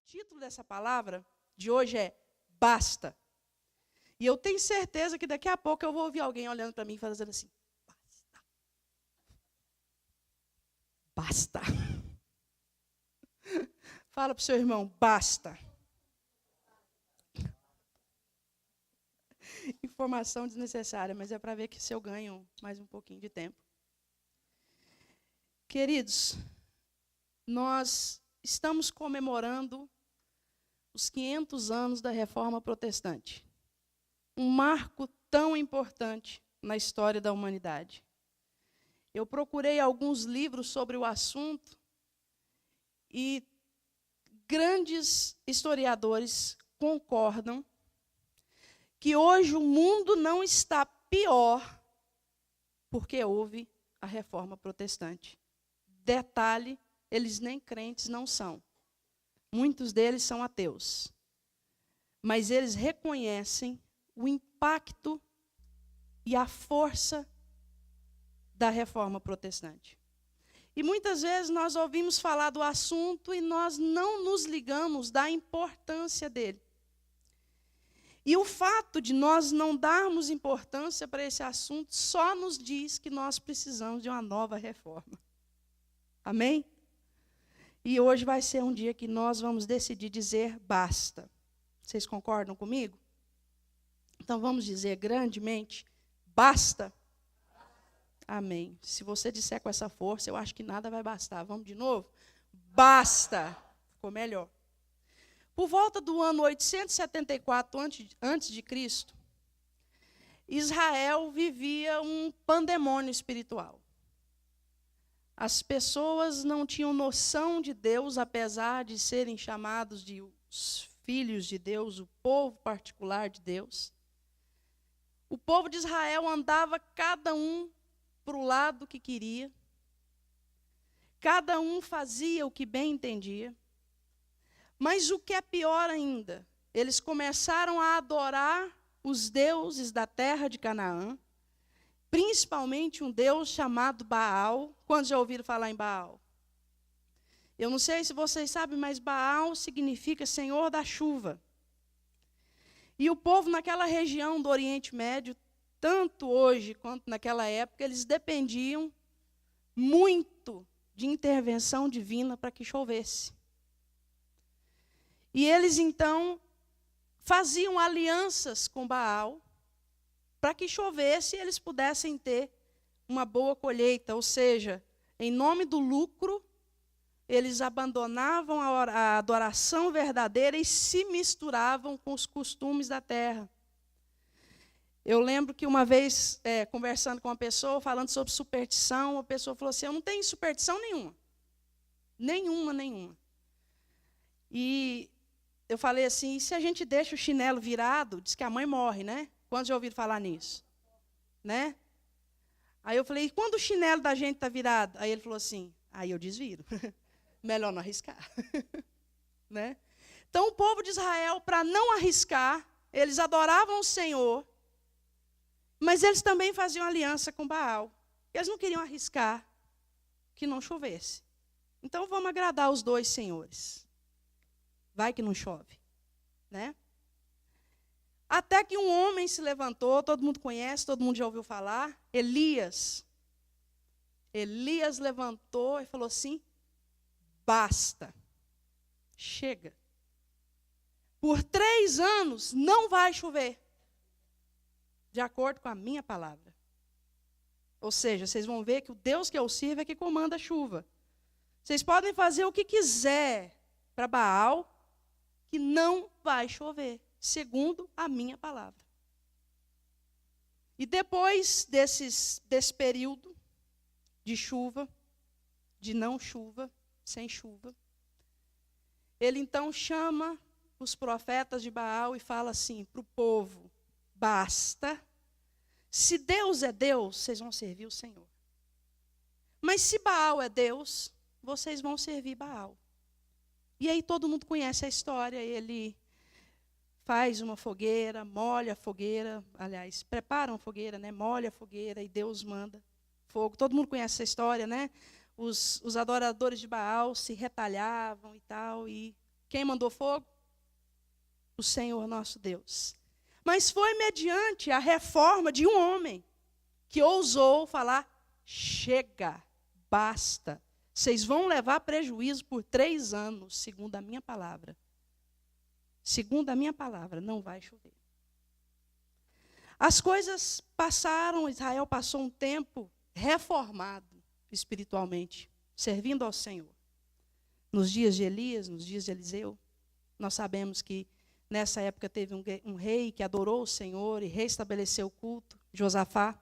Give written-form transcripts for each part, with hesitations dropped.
título dessa palavra de hoje é Basta. E eu tenho certeza que daqui a pouco eu vou ouvir alguém olhando para mim e fazendo assim, basta. Basta. Fala para o seu irmão, basta. Informação desnecessária, mas é para ver que se eu ganho mais um pouquinho de tempo. Queridos, nós estamos comemorando os 500 anos da Reforma Protestante. Um marco tão importante na história da humanidade. Eu procurei alguns livros sobre o assunto e grandes historiadores concordam que hoje o mundo não está pior porque houve a Reforma Protestante. Detalhe, eles nem crentes não são. Muitos deles são ateus. Mas eles reconhecem o impacto e a força da Reforma Protestante. E muitas vezes nós ouvimos falar do assunto e nós não nos ligamos da importância dele. E o fato de nós não darmos importância para esse assunto só nos diz que nós precisamos de uma nova reforma. Amém? E hoje vai ser um dia que nós vamos decidir dizer basta. Vocês concordam comigo? Então vamos dizer grandemente, basta. Amém. Se você disser com essa força, eu acho que nada vai bastar. Vamos de novo? Basta. Ficou melhor. Por volta do ano 874 antes de Cristo, Israel vivia um pandemônio espiritual. As pessoas não tinham noção de Deus, apesar de serem chamados de os filhos de Deus, o povo particular de Deus. O povo de Israel andava cada um para o lado que queria. Cada um fazia o que bem entendia. Mas o que é pior ainda, eles começaram a adorar os deuses da terra de Canaã, principalmente um deus chamado Baal. Quantos já ouviram falar em Baal? Eu não sei se vocês sabem, mas Baal significa Senhor da chuva. E o povo naquela região do Oriente Médio, tanto hoje quanto naquela época, eles dependiam muito de intervenção divina para que chovesse. E eles, então, faziam alianças com Baal para que chovesse e eles pudessem ter uma boa colheita. Ou seja, em nome do lucro, eles abandonavam a adoração verdadeira e se misturavam com os costumes da terra. Eu lembro que uma vez, conversando com uma pessoa, falando sobre superstição, a pessoa falou assim, eu não tenho superstição nenhuma. Nenhuma. E eu falei assim, e se a gente deixa o chinelo virado, diz que a mãe morre, né? Quantos já ouviram falar nisso? Né? Aí eu falei, e quando o chinelo da gente está virado? Aí ele falou assim, aí eu desviro. Melhor não arriscar. Né? Então o povo de Israel, para não arriscar, eles adoravam o Senhor, mas eles também faziam aliança com Baal. Eles não queriam arriscar que não chovesse. Então vamos agradar os dois senhores. Vai que não chove, né? Até que um homem se levantou, todo mundo conhece, todo mundo já ouviu falar, Elias. Elias levantou e falou assim, basta, chega. Por 3 anos não vai chover, de acordo com a minha palavra. Ou seja, vocês vão ver que o Deus que eu sirvo é que comanda a chuva. Vocês podem fazer o que quiser para Baal, que não vai chover, segundo a minha palavra. E depois desse período de chuva, de não chuva, sem chuva, ele então chama os profetas de Baal e fala assim para o povo, basta, se Deus é Deus, vocês vão servir o Senhor. Mas se Baal é Deus, vocês vão servir Baal. E aí todo mundo conhece a história, ele faz uma fogueira, molha a fogueira, aliás, prepara uma fogueira, né? Molha a fogueira e Deus manda fogo. Todo mundo conhece essa história, né? Os adoradores de Baal se retalhavam e tal, e Quem mandou fogo? O Senhor nosso Deus. Mas foi mediante a reforma de um homem que ousou falar: chega, basta. Vocês vão levar prejuízo por 3 anos, segundo a minha palavra. Segundo a minha palavra, não vai chover. As coisas passaram, Israel passou um tempo reformado espiritualmente, servindo ao Senhor. Nos dias de Elias, nos dias de Eliseu, nós sabemos que nessa época teve um rei que adorou o Senhor e restabeleceu o culto, Josafá.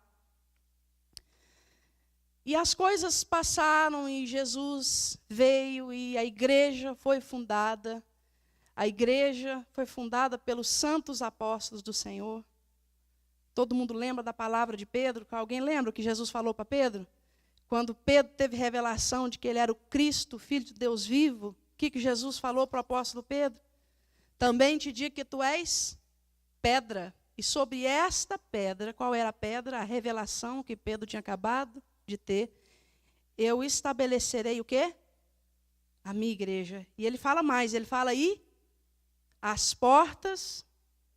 E as coisas passaram e Jesus veio e a igreja foi fundada. A igreja foi fundada pelos santos apóstolos do Senhor. Todo mundo lembra da palavra de Pedro? Alguém lembra o que Jesus falou para Pedro? Quando Pedro teve revelação de que ele era o Cristo, Filho de Deus vivo, o que Jesus falou para o apóstolo Pedro? Também te digo que tu és pedra. E sobre esta pedra, qual era a pedra? A revelação que Pedro tinha acabado de ter. Eu estabelecerei o quê? A minha igreja. E ele fala mais, ele fala aí, as portas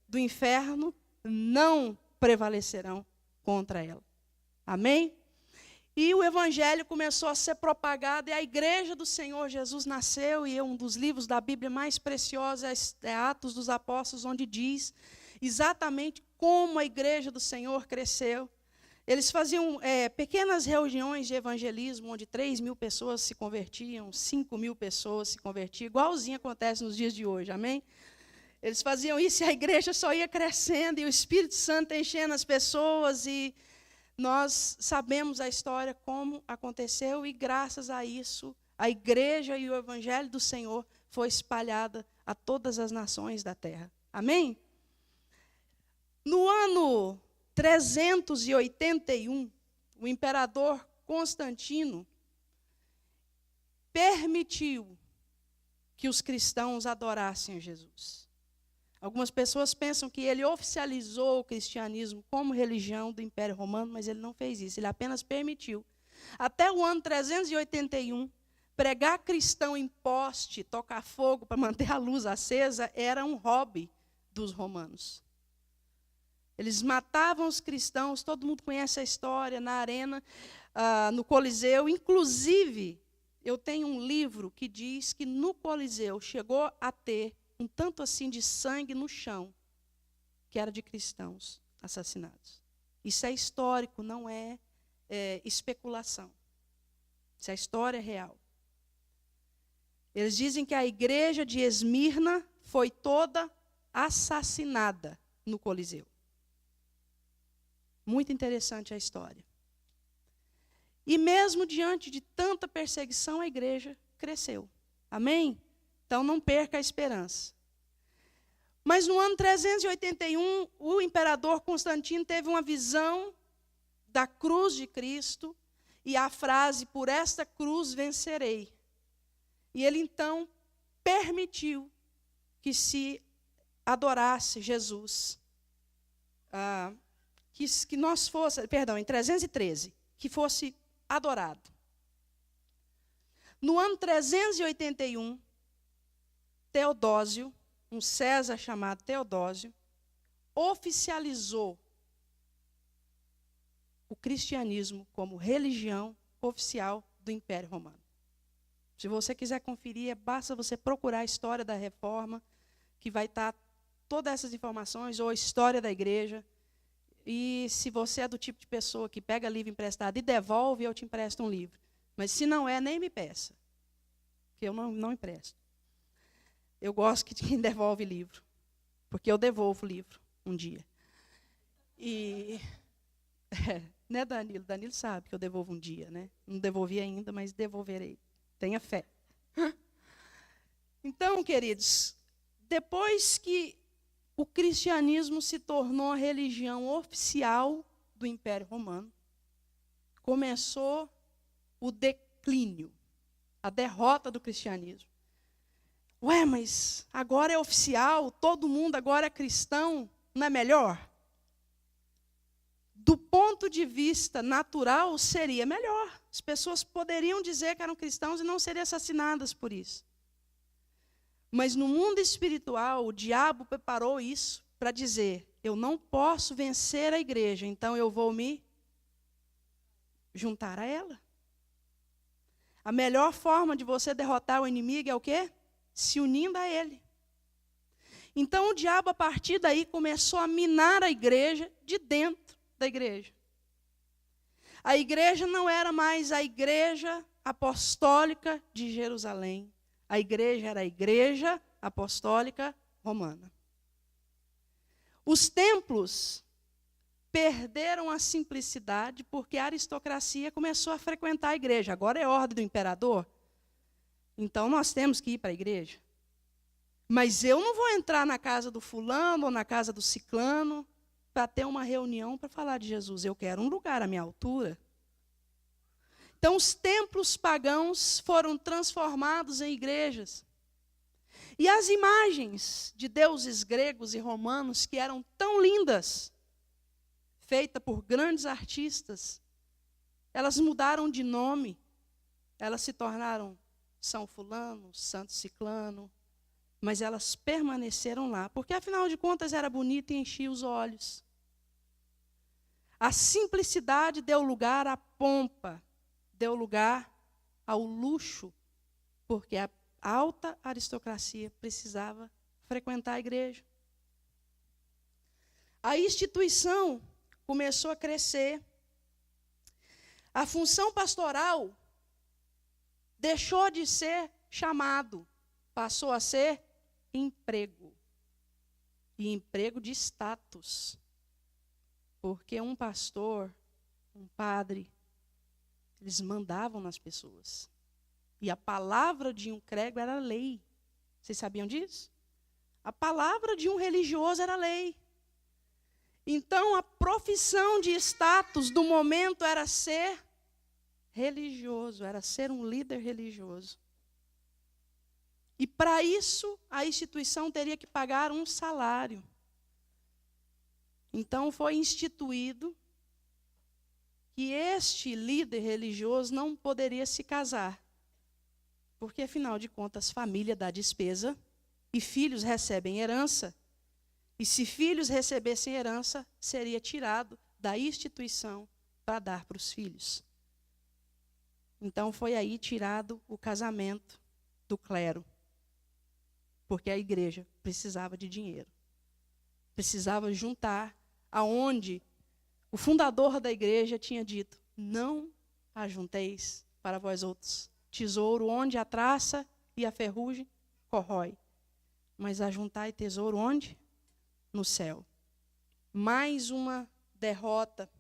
do inferno não prevalecerão contra ela. Amém? E o evangelho começou a ser propagado, e a igreja do Senhor Jesus nasceu, e um dos livros da Bíblia mais preciosos é Atos dos Apóstolos, onde diz exatamente como a igreja do Senhor cresceu. Eles faziam pequenas reuniões de evangelismo, onde 3.000 pessoas se convertiam, 5.000 pessoas se convertiam, igualzinho acontece nos dias de hoje, amém? Eles faziam isso e a igreja só ia crescendo, e o Espírito Santo enchendo as pessoas, e nós sabemos a história, como aconteceu, e graças a isso, a igreja e o evangelho do Senhor foi espalhada a todas as nações da terra. Amém? No ano 381, o imperador Constantino permitiu que os cristãos adorassem a Jesus. Algumas pessoas pensam que ele oficializou o cristianismo como religião do Império Romano, mas ele não fez isso, ele apenas permitiu. Até o ano 381, pregar cristão em poste, tocar fogo para manter a luz acesa, era um hobby dos romanos. Eles matavam os cristãos, todo mundo conhece a história, na arena, no Coliseu. Inclusive, eu tenho um livro que diz que no Coliseu chegou a ter um tanto assim de sangue no chão, que era de cristãos assassinados. Isso é histórico, não é especulação. Isso é história real. Eles dizem que a igreja de Esmirna foi toda assassinada no Coliseu. Muito interessante a história. E mesmo diante de tanta perseguição, a igreja cresceu. Amém? Então não perca a esperança. Mas no ano 381, o imperador Constantino teve uma visão da cruz de Cristo e a frase, por esta cruz vencerei. E ele então permitiu que se adorasse Jesus. Que nós fosse, perdão, em 313, que fosse adorado. No ano 381, Teodósio, um César chamado Teodósio, oficializou o cristianismo como religião oficial do Império Romano. Se você quiser conferir, basta você procurar a história da Reforma, que vai estar todas essas informações, ou a história da igreja. E se você é do tipo de pessoa que pega livro emprestado e devolve, eu te empresto um livro. Mas se não é, nem me peça, porque eu não empresto. Eu gosto que quem devolve livro, porque eu devolvo livro um dia. E, né, Danilo? Danilo sabe que eu devolvo um dia, né? Não devolvi ainda, mas devolverei. Tenha fé. Então, queridos, depois que o cristianismo se tornou a religião oficial do Império Romano, começou o declínio, a derrota do cristianismo. Ué, mas agora é oficial, todo mundo agora é cristão, não é melhor? Do ponto de vista natural, seria melhor. As pessoas poderiam dizer que eram cristãos e não seriam assassinadas por isso. Mas no mundo espiritual, o diabo preparou isso para dizer: eu não posso vencer a igreja, então eu vou me juntar a ela. A melhor forma de você derrotar o inimigo é o quê? Se unindo a ele. Então o diabo, a partir daí, começou a minar a igreja de dentro da igreja. A igreja não era mais a igreja apostólica de Jerusalém. A igreja era a igreja apostólica romana. Os templos perderam a simplicidade porque a aristocracia começou a frequentar a igreja. Agora é ordem do imperador. Então nós temos que ir para a igreja. Mas eu não vou entrar na casa do fulano ou na casa do ciclano para ter uma reunião para falar de Jesus. Eu quero um lugar à minha altura. Então os templos pagãos foram transformados em igrejas. E as imagens de deuses gregos e romanos, que eram tão lindas, feitas por grandes artistas, elas mudaram de nome. Elas se tornaram São Fulano, Santo Ciclano, mas elas permaneceram lá, porque afinal de contas era bonito e enchia os olhos. A simplicidade deu lugar à pompa, deu lugar ao luxo, porque a alta aristocracia precisava frequentar a igreja. A instituição começou a crescer. A função pastoral deixou de ser chamado, passou a ser emprego. E emprego de status. Porque um pastor, um padre, eles mandavam nas pessoas. E a palavra de um crego era lei. Vocês sabiam disso? A palavra de um religioso era lei. Então, a profissão de status do momento era ser religioso, era ser um líder religioso. E para isso, a instituição teria que pagar um salário. Então, foi instituído que este líder religioso não poderia se casar. Porque, afinal de contas, família dá despesa e filhos recebem herança. E se filhos recebessem herança, seria tirado da instituição para dar para os filhos. Então foi aí tirado o casamento do clero. Porque a igreja precisava de dinheiro. Precisava juntar aonde o fundador da igreja tinha dito: não ajunteis para vós outros tesouro onde a traça e a ferrugem corrói, mas ajuntai tesouro onde? No céu. Mais uma derrota.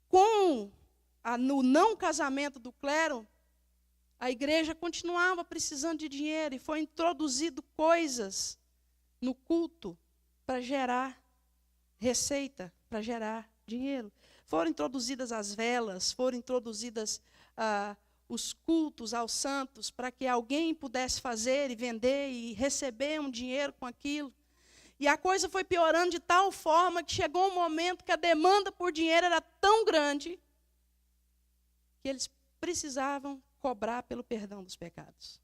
Com o não casamento do clero, a igreja continuava precisando de dinheiro e foi introduzido coisas no culto para gerar receita, para gerar dinheiro. Foram introduzidas as velas, foram introduzidas os cultos aos santos para que alguém pudesse fazer e vender e receber um dinheiro com aquilo. E a coisa foi piorando de tal forma que chegou um momento que a demanda por dinheiro era tão grande que eles precisavam cobrar pelo perdão dos pecados.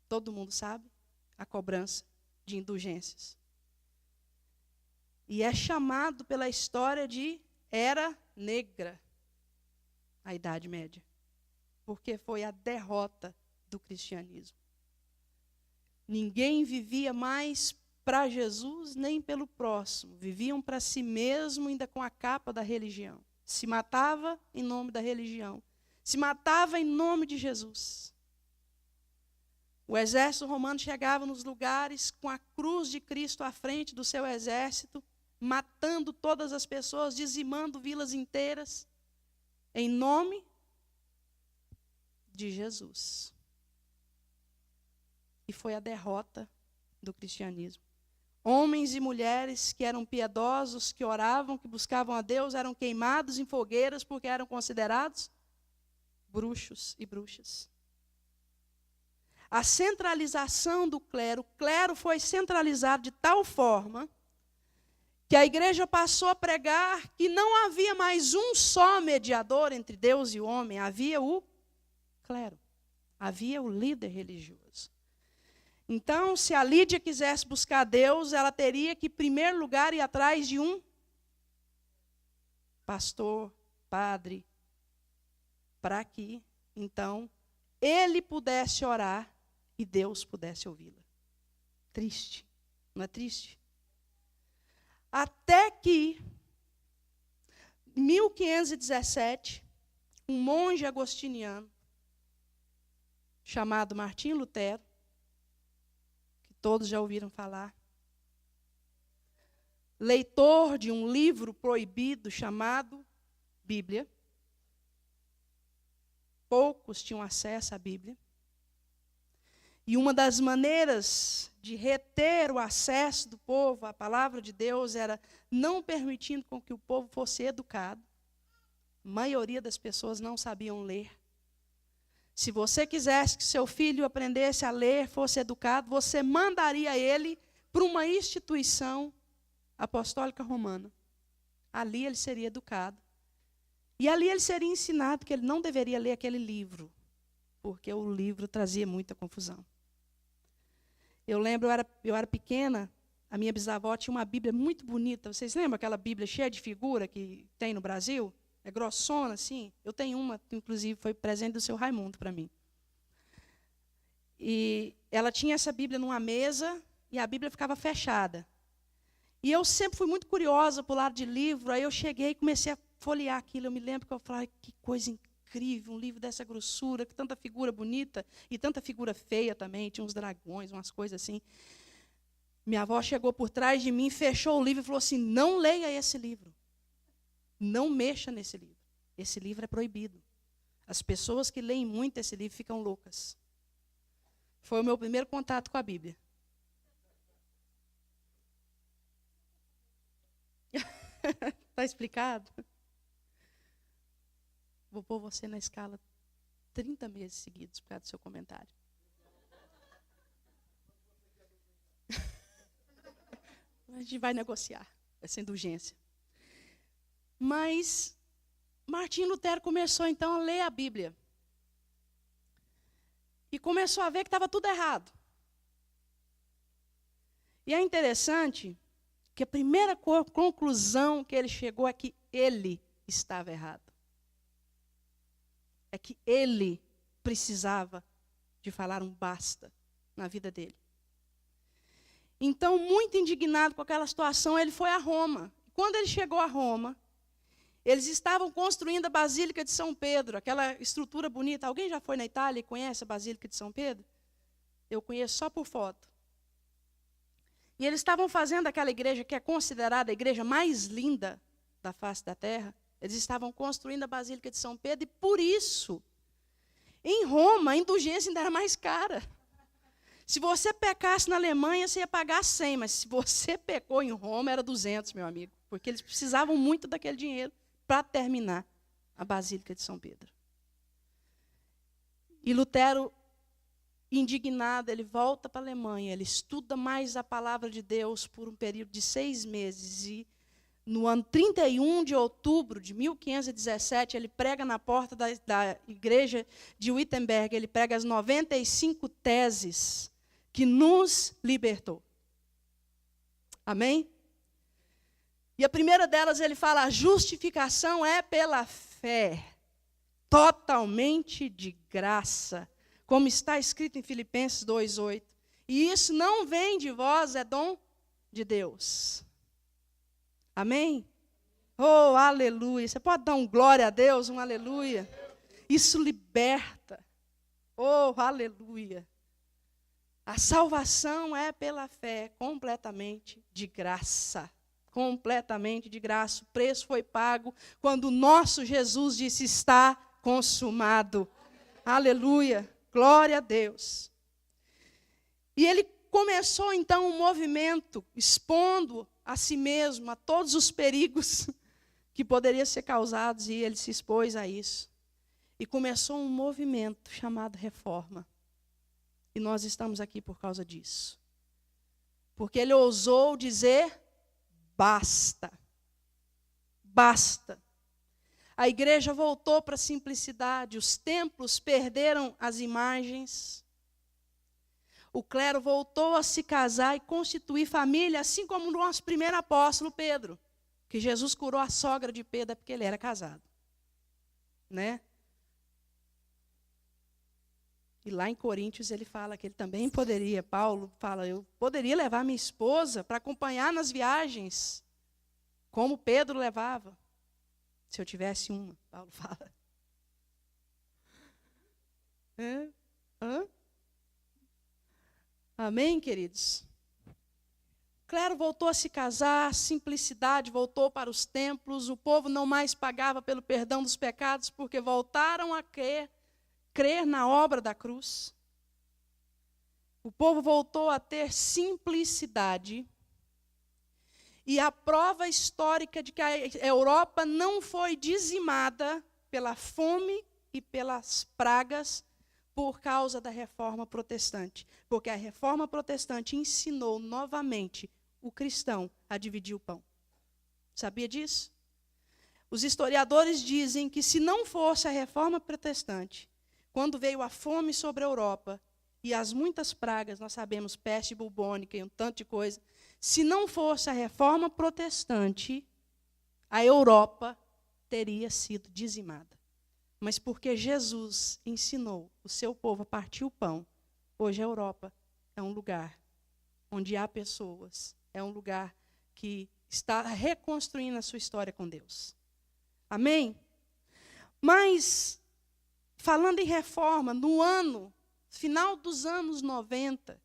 Todo mundo sabe a cobrança de indulgências. E é chamado pela história de Era Negra, a Idade Média, porque foi a derrota do cristianismo. Ninguém vivia mais para Jesus nem pelo próximo, viviam para si mesmo, ainda com a capa da religião. Se matava em nome da religião, se matava em nome de Jesus. O exército romano chegava nos lugares com a cruz de Cristo à frente do seu exército, matando todas as pessoas, dizimando vilas inteiras, em nome de Jesus. E foi a derrota do cristianismo. Homens e mulheres que eram piedosos, que oravam, que buscavam a Deus, eram queimados em fogueiras porque eram considerados bruxos e bruxas. A centralização do clero, o clero foi centralizado de tal forma que a igreja passou a pregar que não havia mais um só mediador entre Deus e o homem, havia o clero. Havia o líder religioso. Então, se a Lídia quisesse buscar Deus, ela teria que, em primeiro lugar, ir atrás de um pastor, padre, para que, então, ele pudesse orar e Deus pudesse ouvi-la. Triste, não é triste? Até que, em 1517, um monge agostiniano, chamado Martim Lutero, que todos já ouviram falar, leitor de um livro proibido chamado Bíblia, poucos tinham acesso à Bíblia, e uma das maneiras de reter o acesso do povo à palavra de Deus era não permitindo com que o povo fosse educado. A maioria das pessoas não sabiam ler. Se você quisesse que seu filho aprendesse a ler, fosse educado, você mandaria ele para uma instituição apostólica romana. Ali ele seria educado. E ali ele seria ensinado que ele não deveria ler aquele livro, porque o livro trazia muita confusão. Eu lembro, eu era pequena, a minha bisavó tinha uma Bíblia muito bonita. Vocês lembram aquela Bíblia cheia de figura que tem no Brasil? É grossona, assim. Eu tenho uma, que inclusive foi presente do seu Raimundo para mim. E ela tinha essa Bíblia numa mesa e a Bíblia ficava fechada. E eu sempre fui muito curiosa para o lado de livro, aí eu cheguei e comecei a folhear aquilo. Eu me lembro que eu falei, que coisa incrível, um livro dessa grossura, com tanta figura bonita e tanta figura feia também, tinha uns dragões, umas coisas assim. Minha avó chegou por trás de mim, fechou o livro e falou assim, não leia esse livro. Não mexa nesse livro. Esse livro é proibido. As pessoas que leem muito esse livro ficam loucas. Foi o meu primeiro contato com a Bíblia. Está explicado? Vou pôr você na escala 30 meses seguidos por causa do seu comentário. A gente vai negociar essa indulgência. Mas Martim Lutero começou então a ler a Bíblia. E começou a ver que estava tudo errado. E é interessante que a primeira conclusão que ele chegou é que ele estava errado. É que ele precisava de falar um basta na vida dele. Então, muito indignado com aquela situação, ele foi a Roma. Quando ele chegou a Roma, eles estavam construindo a Basílica de São Pedro, aquela estrutura bonita. Alguém já foi na Itália e conhece a Basílica de São Pedro? Eu conheço só por foto. E eles estavam fazendo aquela igreja que é considerada a igreja mais linda da face da terra. Eles estavam construindo a Basílica de São Pedro e, por isso, em Roma, a indulgência ainda era mais cara. Se você pecasse na Alemanha, você ia pagar 100, mas se você pecou em Roma, era 200, meu amigo, porque eles precisavam muito daquele dinheiro para terminar a Basílica de São Pedro. E Lutero, indignado, ele volta para a Alemanha, ele estuda mais a palavra de Deus por um período de 6 meses. E no ano 31 de outubro de 1517, ele prega na porta da igreja de Wittenberg, ele prega as 95 teses que nos libertou. Amém? E a primeira delas, ele fala, a justificação é pela fé, totalmente de graça, como está escrito em Filipenses 2:8. E isso não vem de vós, é dom de Deus. Amém? Oh, aleluia. Você pode dar um glória a Deus, um aleluia? Isso liberta. Oh, aleluia. A salvação é pela fé, completamente de graça. Completamente de graça. O preço foi pago quando o nosso Jesus disse, está consumado. Aleluia. Glória a Deus. E ele começou então um movimento, expondo a si mesmo, a todos os perigos que poderiam ser causados, e ele se expôs a isso. E começou um movimento chamado Reforma. E nós estamos aqui por causa disso. Porque ele ousou dizer, basta. Basta. A igreja voltou para a simplicidade, os templos perderam as imagens. O clero voltou a se casar e constituir família, assim como o nosso primeiro apóstolo, Pedro. Que Jesus curou a sogra de Pedro, é porque ele era casado. Né? E lá em Coríntios ele fala que ele também poderia, Paulo fala, eu poderia levar minha esposa para acompanhar nas viagens, como Pedro levava, se eu tivesse uma, Paulo fala. Amém, queridos? O clero voltou a se casar, a simplicidade voltou para os templos, o povo não mais pagava pelo perdão dos pecados, porque voltaram a crer na obra da cruz. O povo voltou a ter simplicidade. E a prova histórica de que a Europa não foi dizimada pela fome e pelas pragas por causa da reforma protestante. Porque a reforma protestante ensinou novamente o cristão a dividir o pão. Sabia disso? Os historiadores dizem que se não fosse a reforma protestante, quando veio a fome sobre a Europa e as muitas pragas, nós sabemos, peste bubônica e um tanto de coisa, se não fosse a reforma protestante, a Europa teria sido dizimada. Mas porque Jesus ensinou o seu povo a partir o pão, hoje a Europa é um lugar onde há pessoas, é um lugar que está reconstruindo a sua história com Deus. Amém? Mas, falando em reforma, no final dos anos 90,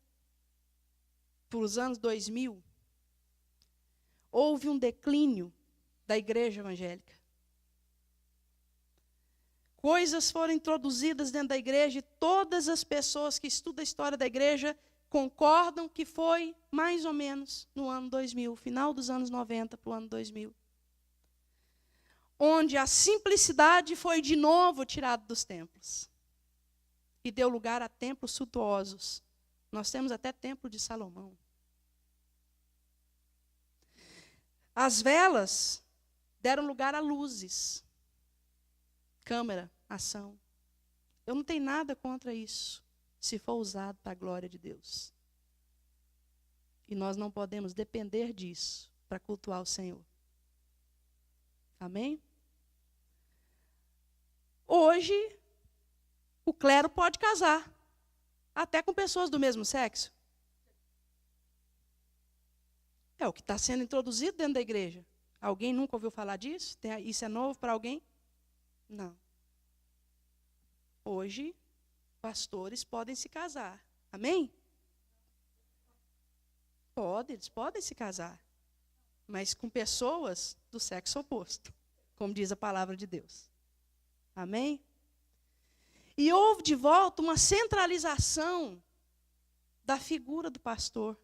para os anos 2000, houve um declínio da igreja evangélica. Coisas foram introduzidas dentro da igreja e todas as pessoas que estudam a história da igreja concordam que foi mais ou menos no ano 2000, final dos anos 90 para o ano 2000. Onde a simplicidade foi de novo tirada dos templos. E deu lugar a templos suntuosos. Nós temos até templo de Salomão. As velas deram lugar a luzes. Câmera, ação. Eu não tenho nada contra isso, se for usado para a glória de Deus. E nós não podemos depender disso para cultuar o Senhor. Amém? Hoje, o clero pode casar, até com pessoas do mesmo sexo. É o que está sendo introduzido dentro da igreja. Alguém nunca ouviu falar disso? Isso é novo para alguém? Não. Hoje, pastores podem se casar. Amém? Eles podem se casar. Mas com pessoas do sexo oposto, como diz a palavra de Deus. Amém? E houve de volta uma centralização da figura do pastor,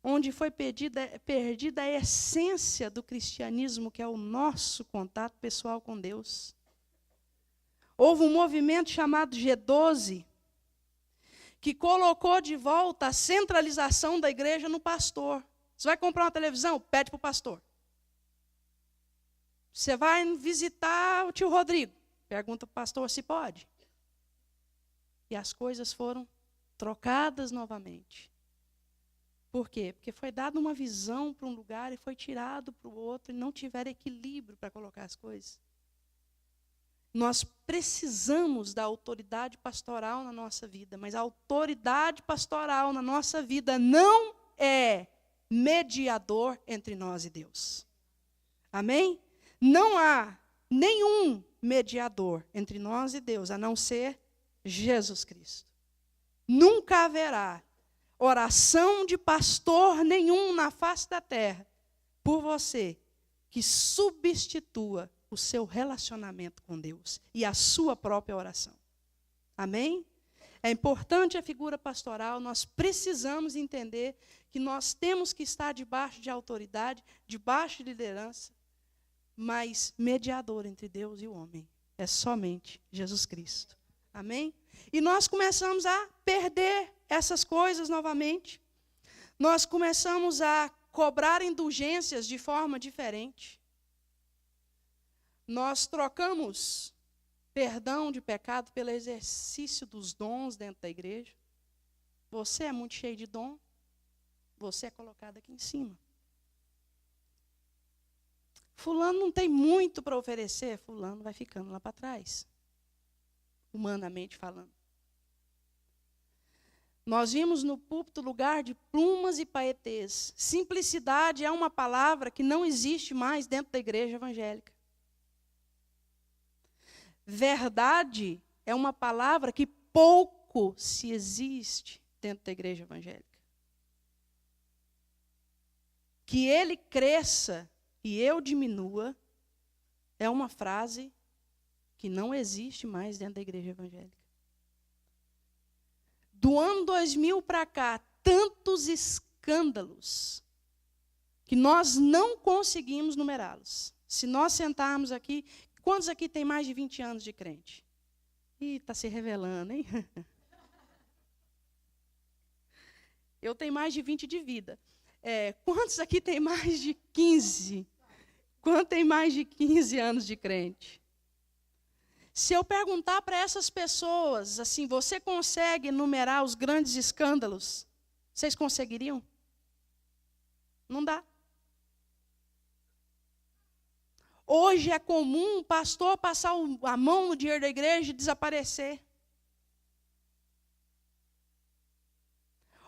onde foi perdida a essência do cristianismo, que é o nosso contato pessoal com Deus. Houve um movimento chamado G12, que colocou de volta a centralização da igreja no pastor. Você vai comprar uma televisão? Pede para o pastor. Você vai visitar o tio Rodrigo? Pergunta para o pastor se pode. E as coisas foram trocadas novamente. Por quê? Porque foi dada uma visão para um lugar e foi tirado para o outro e não tiveram equilíbrio para colocar as coisas. Nós precisamos da autoridade pastoral na nossa vida, mas a autoridade pastoral na nossa vida não é mediador entre nós e Deus. Amém? Não há nenhum mediador entre nós e Deus, a não ser Jesus Cristo. Nunca haverá oração de pastor nenhum na face da terra por você que substitua o seu relacionamento com Deus e a sua própria oração. Amém? É importante a figura pastoral, nós precisamos entender que nós temos que estar debaixo de autoridade, debaixo de liderança, mas mediador entre Deus e o homem é somente Jesus Cristo. Amém? E nós começamos a perder essas coisas novamente. Nós começamos a cobrar indulgências de forma diferente. Nós trocamos perdão de pecado pelo exercício dos dons dentro da igreja. Você é muito cheio de dom, você é colocado aqui em cima. Fulano não tem muito para oferecer, fulano vai ficando lá para trás, humanamente falando. Nós vimos no púlpito lugar de plumas e paetês. Simplicidade é uma palavra que não existe mais dentro da igreja evangélica. Verdade é uma palavra que pouco se existe dentro da igreja evangélica. Que ele cresça e eu diminua é uma frase que não existe mais dentro da igreja evangélica. Do ano 2000 para cá, tantos escândalos que nós não conseguimos numerá-los. Se nós sentarmos aqui, quantos aqui tem mais de 20 anos de crente? Ih, está se revelando, hein? Eu tenho mais de 20 de vida. Quantos aqui tem mais de 15? Quanto tem mais de 15 anos de crente? Se eu perguntar para essas pessoas, assim, você consegue enumerar os grandes escândalos? Vocês conseguiriam? Não dá. Hoje é comum o pastor passar a mão no dinheiro da igreja e desaparecer.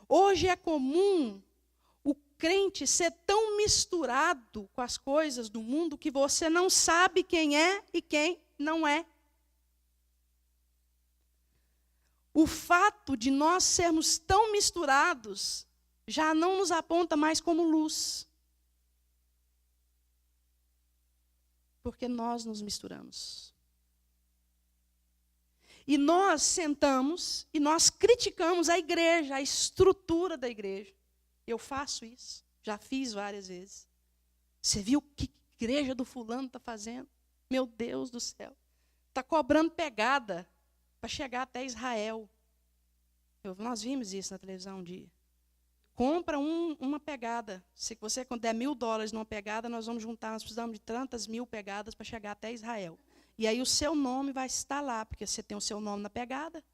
Hoje é comum o crente ser tão misturado com as coisas do mundo que você não sabe quem é e quem não é. O fato de nós sermos tão misturados já não nos aponta mais como luz. Porque nós nos misturamos. E nós sentamos e nós criticamos a igreja, a estrutura da igreja. Eu faço isso, já fiz várias vezes. Você viu o que a igreja do fulano está fazendo? Meu Deus do céu. Está cobrando pegada para chegar até Israel. Nós vimos isso na televisão um dia. Compra uma pegada. Se você der $1.000 numa pegada, nós vamos juntar, nós precisamos de tantas mil pegadas para chegar até Israel. E aí o seu nome vai estar lá, porque você tem o seu nome na pegada.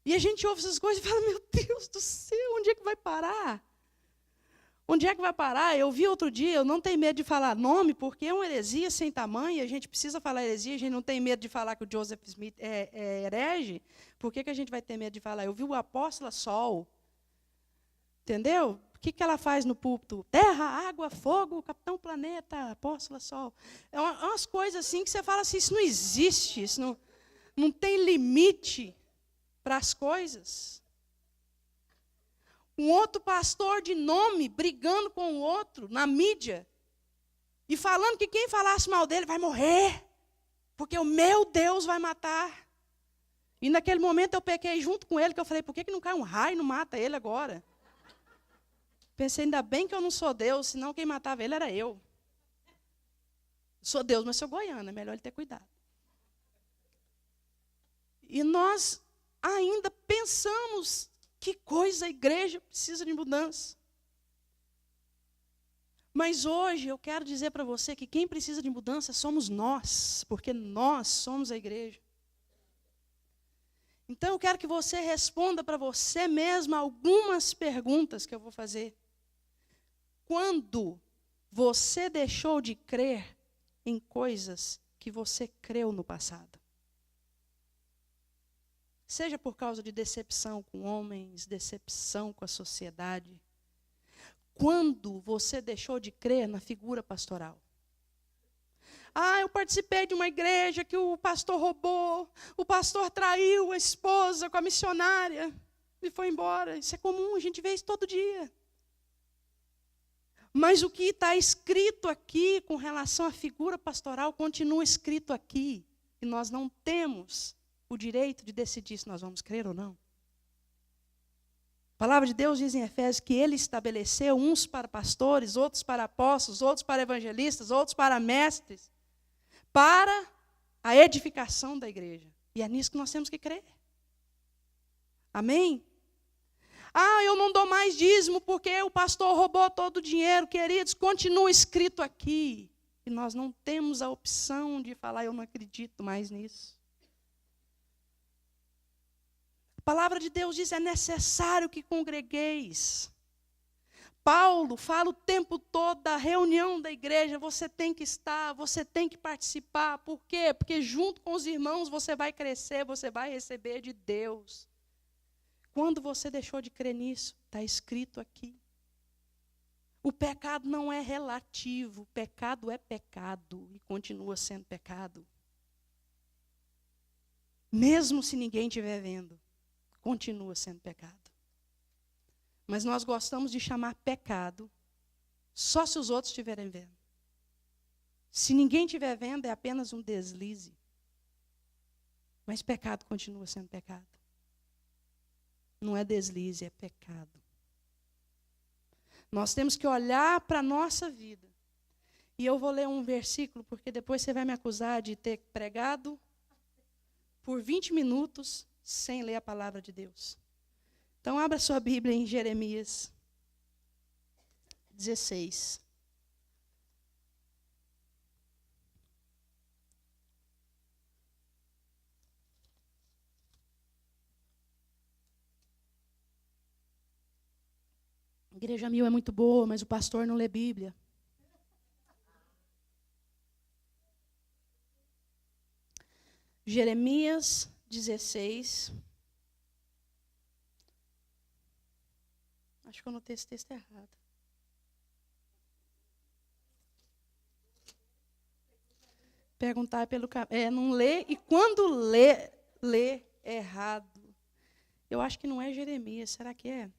E a gente ouve essas coisas e fala, meu Deus do céu, onde é que vai parar? Onde é que vai parar? Eu vi outro dia, eu não tenho medo de falar nome, porque é uma heresia sem tamanho, a gente precisa falar heresia, a gente não tem medo de falar que o Joseph Smith é herege. Por que a gente vai ter medo de falar? Eu vi o apóstolo Sol. Entendeu? O que ela faz no púlpito? Terra, água, fogo, Capitão Planeta, Apóstola Sol. É umas coisas assim que você fala assim, isso não existe, isso não tem limite para as coisas. Um outro pastor de nome brigando com o outro na mídia e falando que quem falasse mal dele vai morrer, porque o meu Deus vai matar. E naquele momento eu pequei junto com ele, que eu falei, por que não cai um raio e não mata ele agora? Pensei, ainda bem que eu não sou Deus, senão quem matava ele era eu. Sou Deus, mas sou goiana, é melhor ele ter cuidado. E nós ainda pensamos que coisa a igreja precisa de mudança. Mas hoje eu quero dizer para você que quem precisa de mudança somos nós, porque nós somos a igreja. Então eu quero que você responda para você mesma algumas perguntas que eu vou fazer. Quando você deixou de crer em coisas que você creu no passado? Seja por causa de decepção com homens, decepção com a sociedade. Quando você deixou de crer na figura pastoral? Eu participei de uma igreja que o pastor roubou, o pastor traiu a esposa com a missionária e foi embora. Isso é comum, a gente vê isso todo dia. Mas o que está escrito aqui com relação à figura pastoral continua escrito aqui. E nós não temos o direito de decidir se nós vamos crer ou não. A palavra de Deus diz em Efésios que ele estabeleceu uns para pastores, outros para apóstolos, outros para evangelistas, outros para mestres, para a edificação da igreja. E é nisso que nós temos que crer. Amém? Eu não dou mais dízimo porque o pastor roubou todo o dinheiro. Queridos, continua escrito aqui. E nós não temos a opção de falar, eu não acredito mais nisso. A palavra de Deus diz, é necessário que congregueis. Paulo fala o tempo todo da reunião da igreja, você tem que estar, você tem que participar. Por quê? Porque junto com os irmãos você vai crescer, você vai receber de Deus. Quando você deixou de crer nisso, está escrito aqui. O pecado não é relativo, o pecado é pecado e continua sendo pecado. Mesmo se ninguém estiver vendo, continua sendo pecado. Mas nós gostamos de chamar pecado só se os outros estiverem vendo. Se ninguém estiver vendo, é apenas um deslize. Mas pecado continua sendo pecado. Não é deslize, é pecado. Nós temos que olhar para a nossa vida. E eu vou ler um versículo, porque depois você vai me acusar de ter pregado por 20 minutos sem ler a palavra de Deus. Então, abra sua Bíblia em Jeremias 16. A Igreja Mil é muito boa, mas o pastor não lê Bíblia. Jeremias 16. Acho que eu anotei esse texto errado. Perguntar pelo caminho. Não lê, e quando lê errado. Eu acho que não é Jeremias, será que é?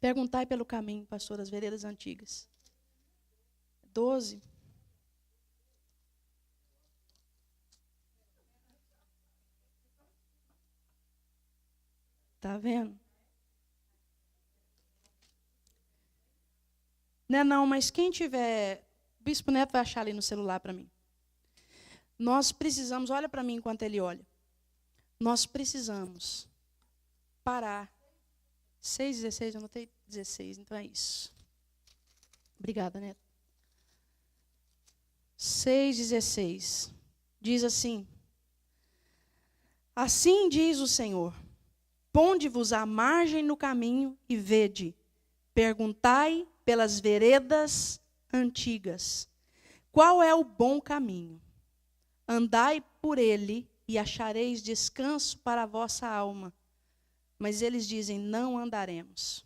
Perguntai pelo caminho, pastor, das veredas antigas. 12. Está vendo? Não, mas quem tiver... O Bispo Neto vai achar ali no celular para mim. Nós precisamos, olha para mim enquanto ele olha. Nós precisamos parar. 6:16, eu anotei 16, então é isso. Obrigada, Neto. 6:16. Diz assim: assim diz o Senhor, ponde-vos à margem no caminho e vede, perguntai pelas veredas antigas, qual é o bom caminho? Andai por ele e achareis descanso para a vossa alma. Mas eles dizem, não andaremos.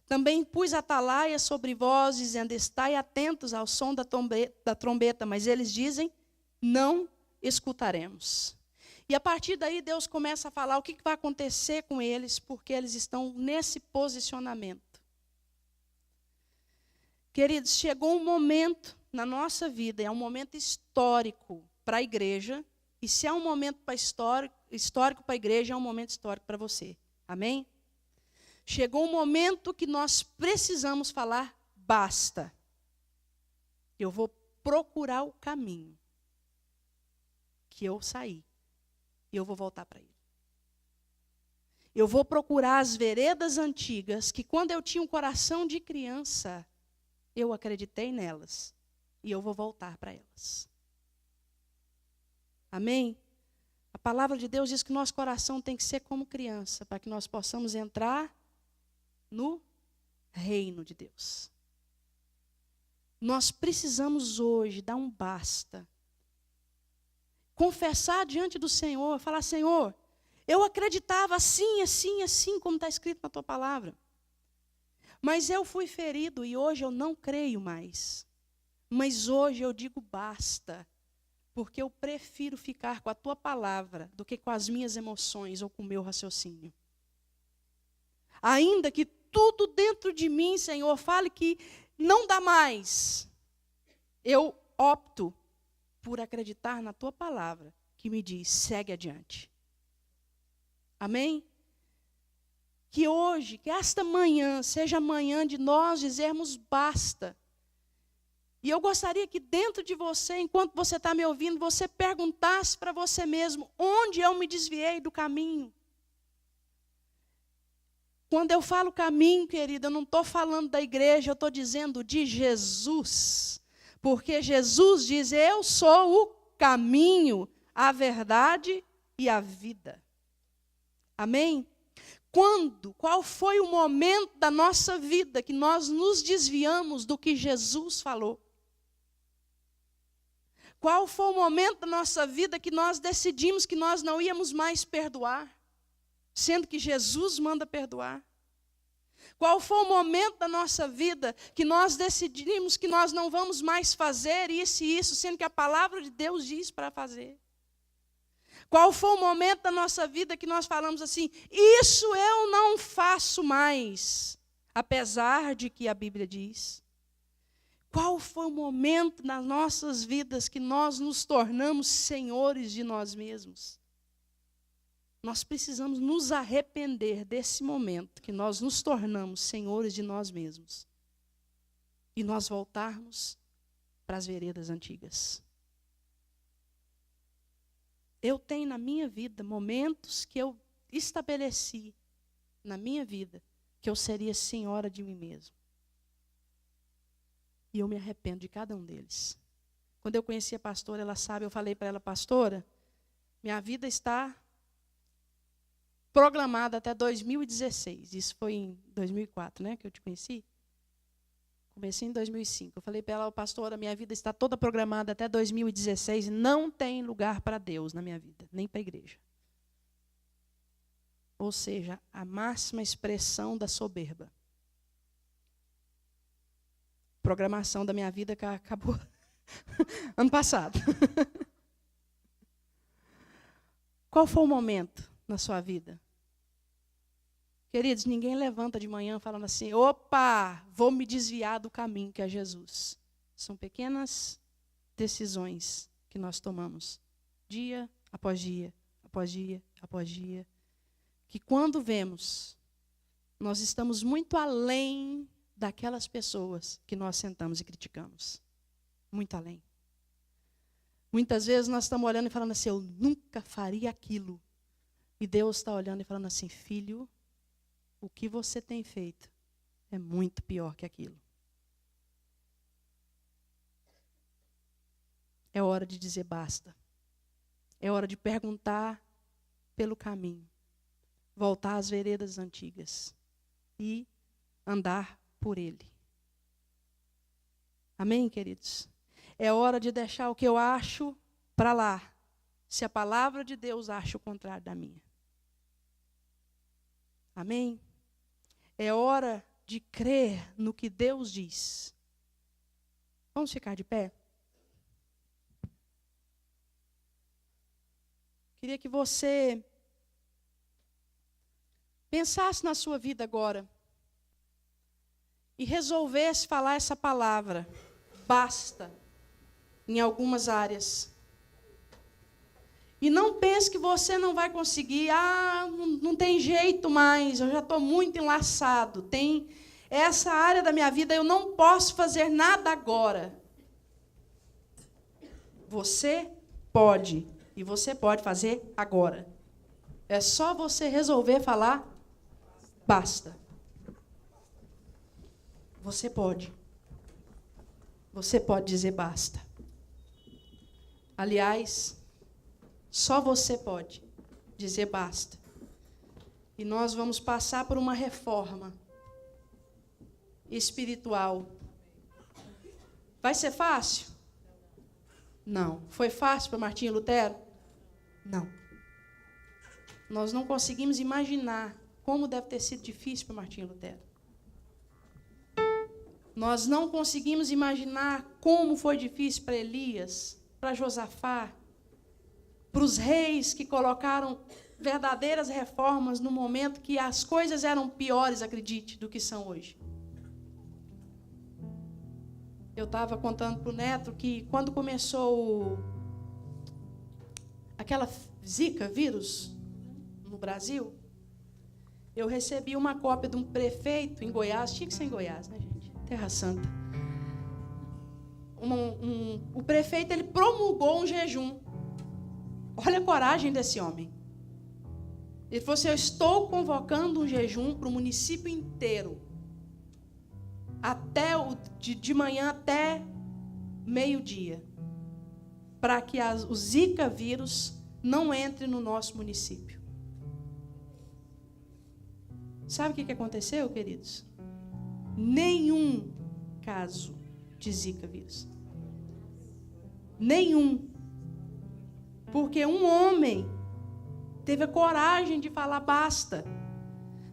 Também pus atalaia sobre vós, dizendo, estai atentos ao som da trombeta. Mas eles dizem, não escutaremos. E a partir daí Deus começa a falar o que vai acontecer com eles, porque eles estão nesse posicionamento. Queridos, chegou um momento na nossa vida, é um momento histórico para a igreja, e se é um momento histórico para a igreja, é um momento histórico para você. Amém? Chegou um momento que nós precisamos falar, basta. Eu vou procurar o caminho que eu saí, e eu vou voltar para ele. Eu vou procurar as veredas antigas, que quando eu tinha um coração de criança, eu acreditei nelas, e eu vou voltar para elas. Amém? A palavra de Deus diz que nosso coração tem que ser como criança, para que nós possamos entrar no reino de Deus. Nós precisamos hoje dar um basta. Confessar diante do Senhor, falar, Senhor, eu acreditava assim, assim, assim, como está escrito na tua palavra. Mas eu fui ferido e hoje eu não creio mais. Mas hoje eu digo basta. Porque eu prefiro ficar com a tua palavra do que com as minhas emoções ou com o meu raciocínio. Ainda que tudo dentro de mim, Senhor, fale que não dá mais, eu opto por acreditar na tua palavra, que me diz, segue adiante. Amém? Que hoje, que esta manhã, seja a manhã de nós dizermos basta. E eu gostaria que dentro de você, enquanto você está me ouvindo, você perguntasse para você mesmo, onde eu me desviei do caminho? Quando eu falo caminho, querida, eu não estou falando da igreja, eu estou dizendo de Jesus. Porque Jesus diz: eu sou o caminho, a verdade e a vida. Amém? Qual foi o momento da nossa vida que nós nos desviamos do que Jesus falou? Qual foi o momento da nossa vida que nós decidimos que nós não íamos mais perdoar, sendo que Jesus manda perdoar? Qual foi o momento da nossa vida que nós decidimos que nós não vamos mais fazer isso e isso, sendo que a palavra de Deus diz para fazer? Qual foi o momento da nossa vida que nós falamos assim: isso eu não faço mais, apesar de que a Bíblia diz? Qual foi o momento nas nossas vidas que nós nos tornamos senhores de nós mesmos? Nós precisamos nos arrepender desse momento que nós nos tornamos senhores de nós mesmos e nós voltarmos para as veredas antigas. Eu tenho na minha vida momentos que eu estabeleci na minha vida que eu seria senhora de mim mesmo. E eu me arrependo de cada um deles. Quando eu conheci a pastora, ela sabe, eu falei para ela: pastora, minha vida está programada até 2016. Isso foi em 2004, né, que eu te conheci. Comecei em 2005. Eu falei para ela: pastora, minha vida está toda programada até 2016 e não tem lugar para Deus na minha vida, nem para a igreja. Ou seja, a máxima expressão da soberba. Programação da minha vida que acabou ano passado. Qual foi o momento na sua vida? Queridos, ninguém levanta de manhã falando assim: opa, vou me desviar do caminho que é Jesus. São pequenas decisões que nós tomamos, dia após dia, após dia, após dia, que quando vemos, nós estamos muito além daquelas pessoas que nós sentamos e criticamos. Muito além. Muitas vezes nós estamos olhando e falando assim: eu nunca faria aquilo. E Deus está olhando e falando assim: filho, o que você tem feito é muito pior que aquilo. É hora de dizer basta. É hora de perguntar pelo caminho. Voltar às veredas antigas. E andar por ele. Amém, queridos? É hora de deixar o que eu acho para lá, se a palavra de Deus acha o contrário da minha. Amém? É hora de crer no que Deus diz. Vamos ficar de pé? Queria que você pensasse na sua vida agora e resolvesse falar essa palavra, basta, em algumas áreas. E não pense que você não vai conseguir, não tem jeito mais, eu já estou muito enlaçado, tem essa área da minha vida, eu não posso fazer nada agora. Você pode, e você pode fazer agora. É só você resolver falar, basta. Você pode. Você pode dizer basta. Aliás, só você pode dizer basta. E nós vamos passar por uma reforma espiritual. Vai ser fácil? Não. Foi fácil para Martinho Lutero? Não. Nós não conseguimos imaginar como deve ter sido difícil para Martinho Lutero. Nós não conseguimos imaginar como foi difícil para Elias, para Josafá, para os reis que colocaram verdadeiras reformas no momento que as coisas eram piores, acredite, do que são hoje. Eu estava contando para o Neto que quando começou aquela Zika vírus no Brasil, eu recebi uma cópia de um prefeito em Goiás, tinha que ser em Goiás, né, gente? Terra Santa. O prefeito, ele promulgou um jejum. Olha a coragem desse homem. Ele falou assim: eu estou convocando um jejum para o município inteiro. De manhã até meio-dia, para que o Zika vírus não entre no nosso município. Sabe o que aconteceu, queridos? Nenhum caso de Zika vírus. Nenhum. Porque um homem teve a coragem de falar basta.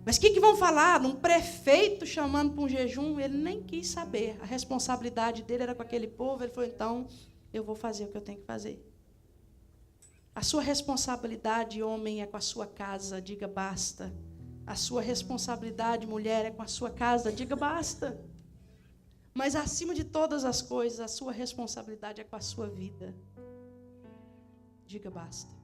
Mas o que vão falar? Um prefeito chamando para um jejum, ele nem quis saber. A responsabilidade dele era com aquele povo. Ele falou, então, eu vou fazer o que eu tenho que fazer. A sua responsabilidade, homem, é com a sua casa, diga basta. A sua responsabilidade, mulher, é com a sua casa, diga basta. Mas, acima de todas as coisas, a sua responsabilidade é com a sua vida. Diga basta.